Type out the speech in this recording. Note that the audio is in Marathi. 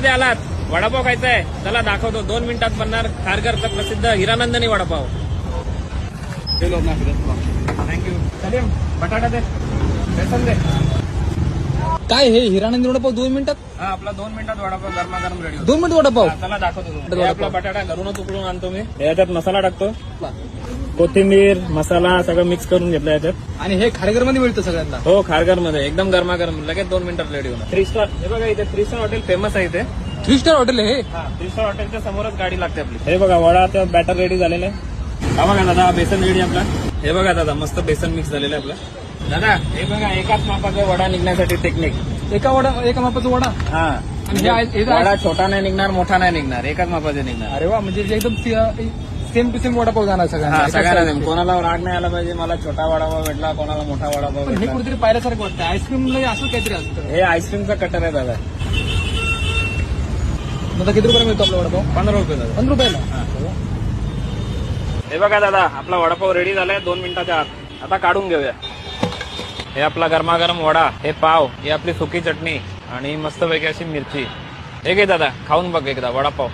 मध्ये आलात, वडापाव खायचा आहे, चला दाखवतो. 2 मिनिटात बनणार खारघरचा प्रसिद्ध हिरानंदिनी वडापाव. थँक्यू. सलीम बटाटा दे, बेसन दे. काय हे हिरानंदी वडापाव 2 मिनिटात? हा, आपला 2 मिनिटात वडापाव गरमागरम रेडी होतो. 2 मिनिट वडापाव? चला दाखवतो तुम्हाला. हे आपला बटाटा घरूनच उकडून आणतो मी. याच्यात मसाला टाकतो, कोथिंबीर मसाला सगळं मिक्स करून घेतलं याच्यात. आणि हे खारघर मध्ये मिळतं सगळ्यांना? हो, खारघर मध्ये एकदम गरमागरम, लगेच 2 मिनिटात रेडी होणार. 3 स्टार. हे बघा इथे 3 स्टार हॉटेल फेमस आहे इथे. 3 स्टार हॉटेल आहे हे? 3 स्टार हॉटेलच्या समोरच गाडी लागते आपली. हे बघा वडाचं बॅटर रेडी झालेलं आहे. हा बघा दादा, बेसन रेडी आपला. हे बघा दादा, मस्त बेसन मिक्स झालेलं आहे आपलं. दादा हे बघा, एकाच मापाचा वडा निघण्यासाठी टेक्निक. एका मापाचा वडा? हा, वडा छोटा नाही निघणार, मोठा नाही निघणार, एकाच मापाचे निघणार. अरे वा, म्हणजे एकदम सेम टू सेम वडापाव जाणार सगळ्यांना सगळ्यांना. कोणाला राग नाही आला पाहिजे, मला छोटा वडापाव भेटला, कोणाला मोठा वडापाव पण हे भेटला. कुठेतरी पाहिल्यासारखं वाटतं. आईस्क्रीम असं काहीतरी असतं. हे आईस्क्रीमचा कटर आहे दादा. आता किती रुपये मिळतो आपला वडापाव? 15 रुपये दादा. 15 रुपयाला? हे बघा दादा, आपला वडापाव रेडी झालाय 2 मिनिटाच्या आत. आता काढून घेऊया. हे आपला गरमागरम वडा, हे पाव, ही आपली सुकी चटणी आणि मस्तपैकी अशी मिरची. हे घे दादा, खाऊन बघ एकदा वडापाव.